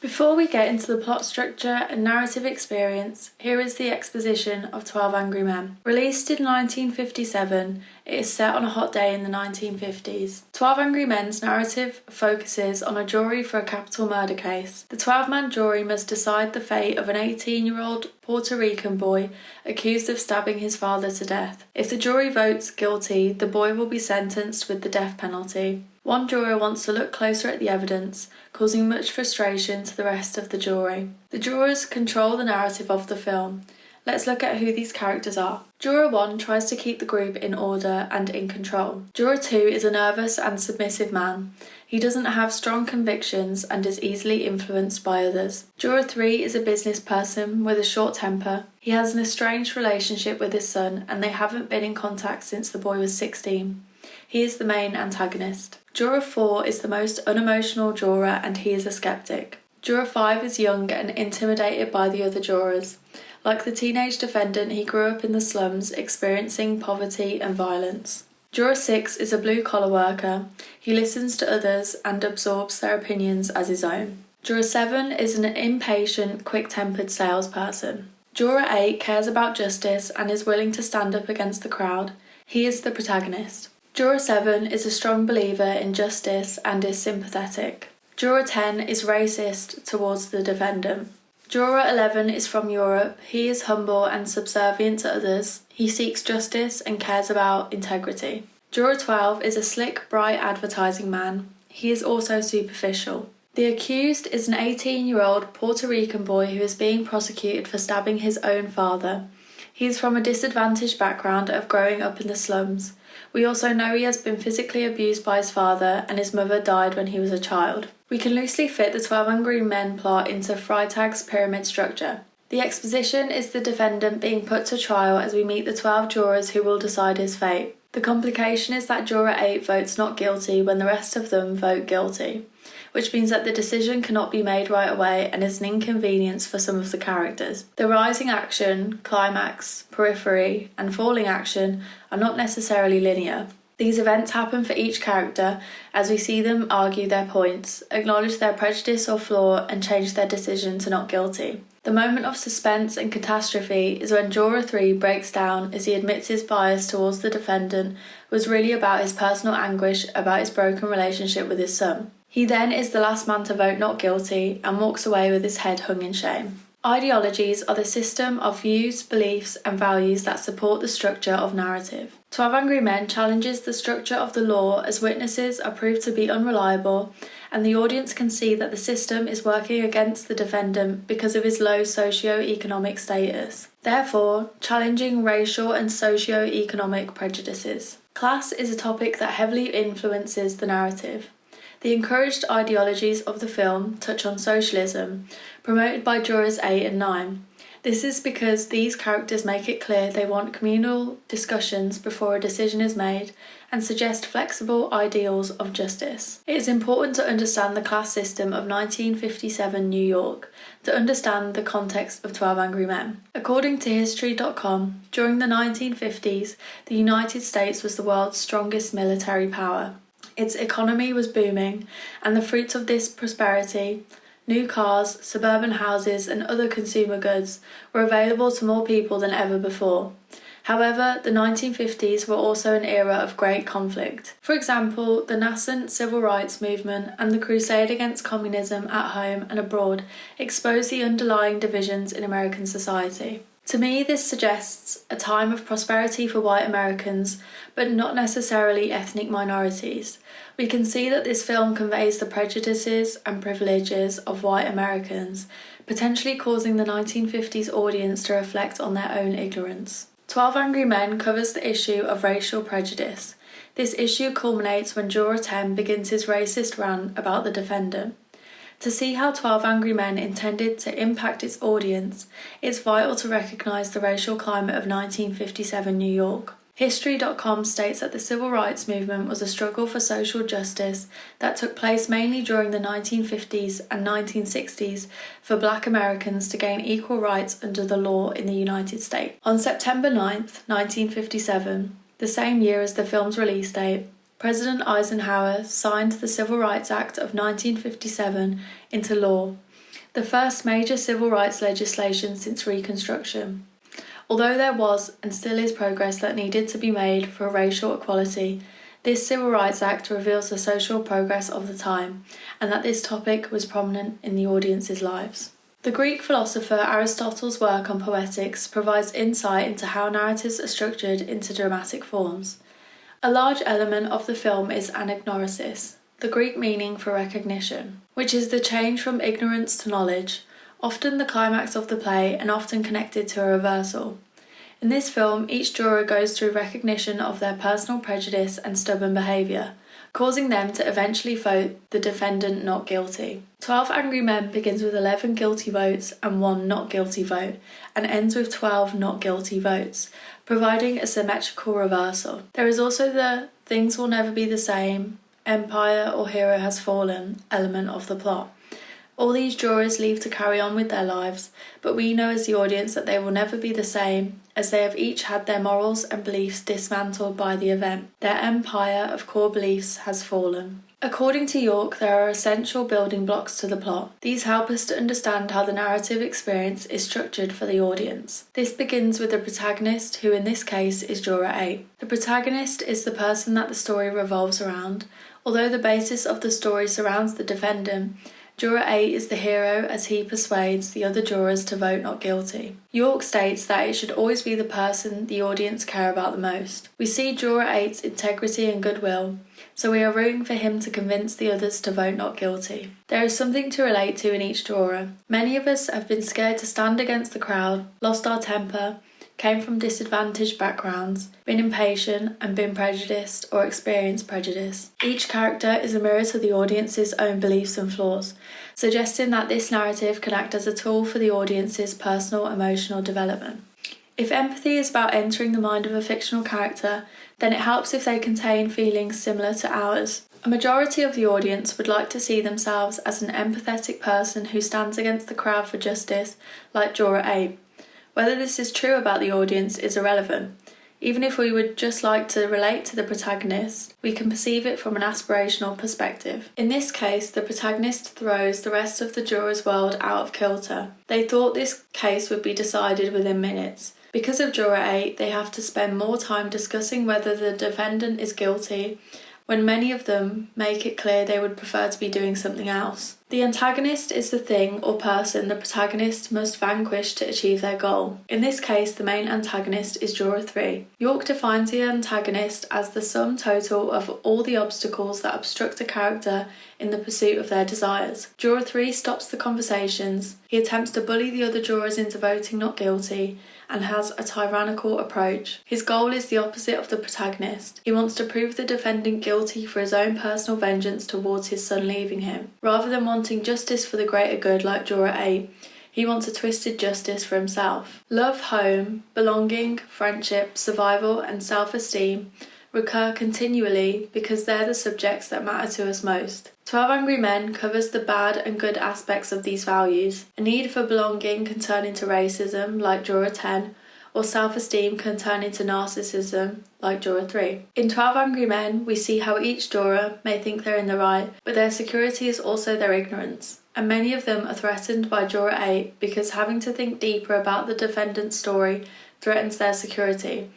Before we get into the plot structure and narrative experience, here is the exposition of 12 Angry Men. Released in 1957, it is set on a hot day in the 1950s. 12 Angry Men's narrative focuses on a jury for a capital murder case. The 12-man jury must decide the fate of an 18-year-old Puerto Rican boy accused of stabbing his father to death. If the jury votes guilty, the boy will be sentenced with the death penalty. One juror wants to look closer at the evidence, causing much frustration to the rest of the jury. The jurors control the narrative of the film. Let's look at who these characters are. Juror 1 tries to keep the group in order and in control. Juror 2 is a nervous and submissive man. He doesn't have strong convictions and is easily influenced by others. Juror 3 is a business person with a short temper. He has an estranged relationship with his son and they haven't been in contact since the boy was 16. He is the main antagonist. Juror 4 is the most unemotional juror and he is a skeptic. Juror 5 is young and intimidated by the other jurors. Like the teenage defendant, he grew up in the slums, experiencing poverty and violence. Juror 6 is a blue-collar worker. He listens to others and absorbs their opinions as his own. Juror 7 is an impatient, quick-tempered salesperson. Juror 8 cares about justice and is willing to stand up against the crowd. He is the protagonist. Juror 7 is a strong believer in justice and is sympathetic. Juror 10 is racist towards the defendant. Juror 11 is from Europe. He is humble and subservient to others. He seeks justice and cares about integrity. Juror 12 is a slick, bright advertising man. He is also superficial. The accused is an 18-year-old Puerto Rican boy who is being prosecuted for stabbing his own father. He is from a disadvantaged background of growing up in the slums. We also know he has been physically abused by his father and his mother died when he was a child. We can loosely fit the 12 Angry Men plot into Freitag's pyramid structure. The exposition is the defendant being put to trial as we meet the 12 jurors who will decide his fate. The complication is that Juror 8 votes not guilty when the rest of them vote guilty, which means that the decision cannot be made right away and is an inconvenience for some of the characters. The rising action, climax, periphery, and falling action are not necessarily linear. These events happen for each character as we see them argue their points, acknowledge their prejudice or flaw, and change their decision to not guilty. The moment of suspense and catastrophe is when Juror 3 breaks down as he admits his bias towards the defendant was really about his personal anguish about his broken relationship with his son. He then is the last man to vote not guilty and walks away with his head hung in shame. Ideologies are the system of views, beliefs, and values that support the structure of narrative. 12 Angry Men challenges the structure of the law as witnesses are proved to be unreliable, and the audience can see that the system is working against the defendant because of his low socio-economic status, therefore challenging racial and socio-economic prejudices. Class is a topic that heavily influences the narrative. The encouraged ideologies of the film touch on socialism, promoted by Jurors 8 and 9. This is because these characters make it clear they want communal discussions before a decision is made and suggest flexible ideals of justice. It is important to understand the class system of 1957 New York to understand the context of 12 Angry Men. According to History.com, during the 1950s, the United States was the world's strongest military power. Its economy was booming, and the fruits of this prosperity, new cars, suburban houses, and other consumer goods, were available to more people than ever before. However, the 1950s were also an era of great conflict. For example, the nascent civil rights movement and the crusade against communism at home and abroad exposed the underlying divisions in American society. To me, this suggests a time of prosperity for white Americans, but not necessarily ethnic minorities. We can see that this film conveys the prejudices and privileges of white Americans, potentially causing the 1950s audience to reflect on their own ignorance. 12 Angry Men covers the issue of racial prejudice. This issue culminates when Juror 10 begins his racist rant about the defendant. To see how 12 Angry Men intended to impact its audience, it's vital to recognise the racial climate of 1957 New York. History.com states that the civil rights movement was a struggle for social justice that took place mainly during the 1950s and 1960s for Black Americans to gain equal rights under the law in the United States. On September 9th, 1957, the same year as the film's release date, President Eisenhower signed the Civil Rights Act of 1957 into law. the first major civil rights legislation since Reconstruction. Although there was and still is progress that needed to be made for racial equality, this Civil Rights Act reveals the social progress of the time, and that this topic was prominent in the audience's lives. The Greek philosopher Aristotle's work on poetics provides insight into how narratives are structured into dramatic forms. A large element of the film is anagnorisis, the Greek meaning for recognition, which is the change from ignorance to knowledge, often the climax of the play and often connected to a reversal. In this film, each juror goes through recognition of their personal prejudice and stubborn behaviour, causing them to eventually vote the defendant not guilty. 12 Angry Men begins with 11 guilty votes and 1 not guilty vote, and ends with 12 not guilty votes, providing a symmetrical reversal. There is also the things will never be the same, empire or hero has fallen element of the plot. All these jurors leave to carry on with their lives, but we know as the audience that they will never be the same, as they have each had their morals and beliefs dismantled by the event. Their empire of core beliefs has fallen. According to York, there are essential building blocks to the plot. These help us to understand how the narrative experience is structured for the audience. This begins with the protagonist, who in this case is Juror 8. The protagonist is the person that the story revolves around. Although the basis of the story surrounds the defendant, Juror 8 is the hero as he persuades the other jurors to vote not guilty. York states that it should always be the person the audience care about the most. We see Juror 8's integrity and goodwill, so we are rooting for him to convince the others to vote not guilty. There is something to relate to in each juror. Many of us have been scared to stand against the crowd, lost our temper, came from disadvantaged backgrounds, been impatient and been prejudiced or experienced prejudice. Each character is a mirror to the audience's own beliefs and flaws, suggesting that this narrative can act as a tool for the audience's personal emotional development. If empathy is about entering the mind of a fictional character, then it helps if they contain feelings similar to ours. A majority of the audience would like to see themselves as an empathetic person who stands against the crowd for justice, like Juror 8. Whether this is true about the audience is irrelevant. Even if we would just like to relate to the protagonist, we can perceive it from an aspirational perspective. In this case, the protagonist throws the rest of the jurors' world out of kilter. They thought this case would be decided within minutes. Because of Juror 8, they have to spend more time discussing whether the defendant is guilty, when many of them make it clear they would prefer to be doing something else. The antagonist is the thing or person the protagonist must vanquish to achieve their goal. In this case, the main antagonist is Juror 3. York defines the antagonist as the sum total of all the obstacles that obstruct a character in the pursuit of their desires. Juror 3 stops the conversations, he attempts to bully the other jurors into voting not guilty, and has a tyrannical approach. His goal is the opposite of the protagonist. He wants to prove the defendant guilty for his own personal vengeance towards his son leaving him. Rather than wanting justice for the greater good like Juror 8, he wants a twisted justice for himself. Love, home, belonging, friendship, survival, and self-esteem recur continually because they're the subjects that matter to us most. 12 Angry Men covers the bad and good aspects of these values. A need for belonging can turn into racism, like Juror 10, or self-esteem can turn into narcissism, like Juror 3. In 12 Angry Men, we see how each juror may think they're in the right, but their security is also their ignorance. And many of them are threatened by Juror 8 because having to think deeper about the defendant's story threatens their security.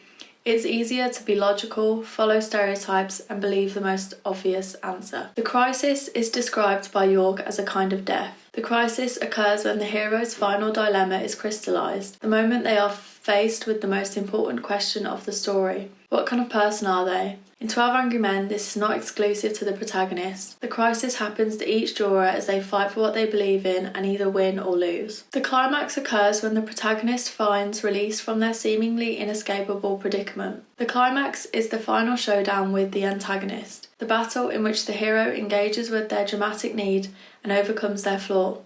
It's easier to be logical, follow stereotypes, and believe the most obvious answer. The crisis is described by York as a kind of death. The crisis occurs when the hero's final dilemma is crystallised, the moment they are faced with the most important question of the story. What kind of person are they? In 12 Angry Men, this is not exclusive to the protagonist. The crisis happens to each juror as they fight for what they believe in and either win or lose. The climax occurs when the protagonist finds release from their seemingly inescapable predicament. The climax is the final showdown with the antagonist, the battle in which the hero engages with their dramatic need and overcomes their flaw.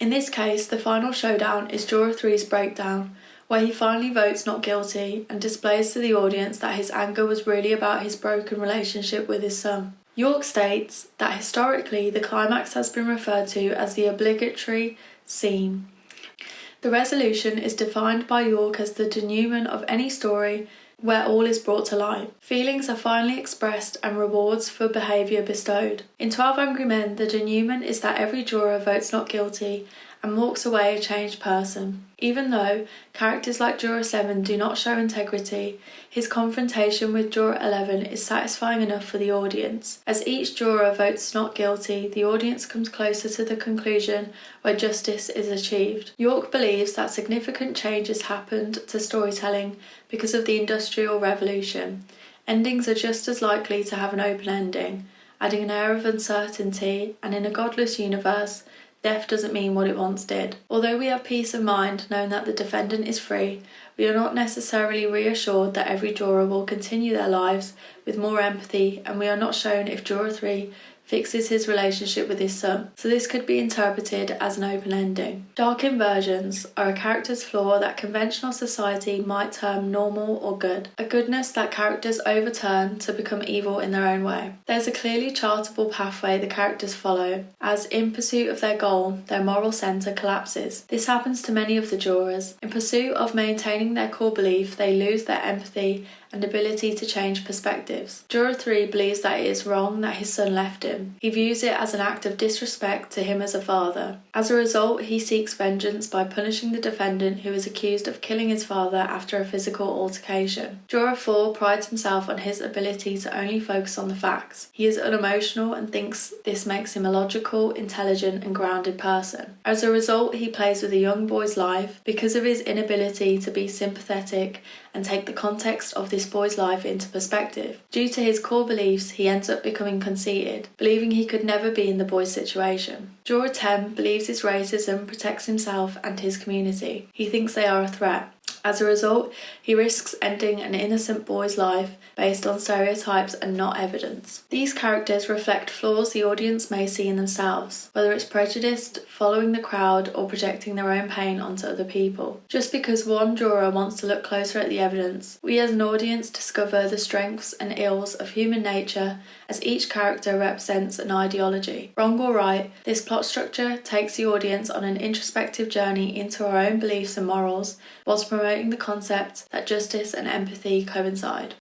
In this case, the final showdown is Juror 3's breakdown, where he finally votes not guilty and displays to the audience that his anger was really about his broken relationship with his son. York states that historically the climax has been referred to as the obligatory scene. The resolution is defined by York as the denouement of any story where all is brought to light. Feelings are finally expressed and rewards for behaviour bestowed. In 12 Angry Men, the denouement is that every juror votes not guilty and walks away a changed person. Even though characters like Juror 7 do not show integrity, his confrontation with Juror 11 is satisfying enough for the audience. As each juror votes not guilty, the audience comes closer to the conclusion where justice is achieved. York believes that significant changes happened to storytelling because of the Industrial Revolution. Endings are just as likely to have an open ending, adding an air of uncertainty, and in a godless universe, death doesn't mean what it once did. Although we have peace of mind knowing that the defendant is free, we are not necessarily reassured that every juror will continue their lives with more empathy, and we are not shown if Juror 3 fixes his relationship with his son, so this could be interpreted as an open ending. Dark inversions are a character's flaw that conventional society might term normal or good, a goodness that characters overturn to become evil in their own way. There's a clearly chartable pathway the characters follow, as in pursuit of their goal, their moral centre collapses. This happens to many of the jurors. In pursuit of maintaining their core belief, they lose their empathy and ability to change perspectives. Juror 3 believes that it is wrong that his son left him. He views it as an act of disrespect to him as a father. As a result, he seeks vengeance by punishing the defendant who is accused of killing his father after a physical altercation. Juror 4 prides himself on his ability to only focus on the facts. He is unemotional and thinks this makes him a logical, intelligent and grounded person. As a result, he plays with a young boy's life because of his inability to be sympathetic and take the context of this boy's life into perspective. Due to his core beliefs, he ends up becoming conceited, believing he could never be in the boy's situation. Juror 10 believes his racism protects himself and his community. He thinks they are a threat. As a result, he risks ending an innocent boy's life based on stereotypes and not evidence. These characters reflect flaws the audience may see in themselves, whether it's prejudice, following the crowd, or projecting their own pain onto other people. Just because one juror wants to look closer at the evidence, we as an audience discover the strengths and ills of human nature as each character represents an ideology. Wrong or right, this plot structure takes the audience on an introspective journey into our own beliefs and morals, whilst promoting the concept that justice and empathy coincide.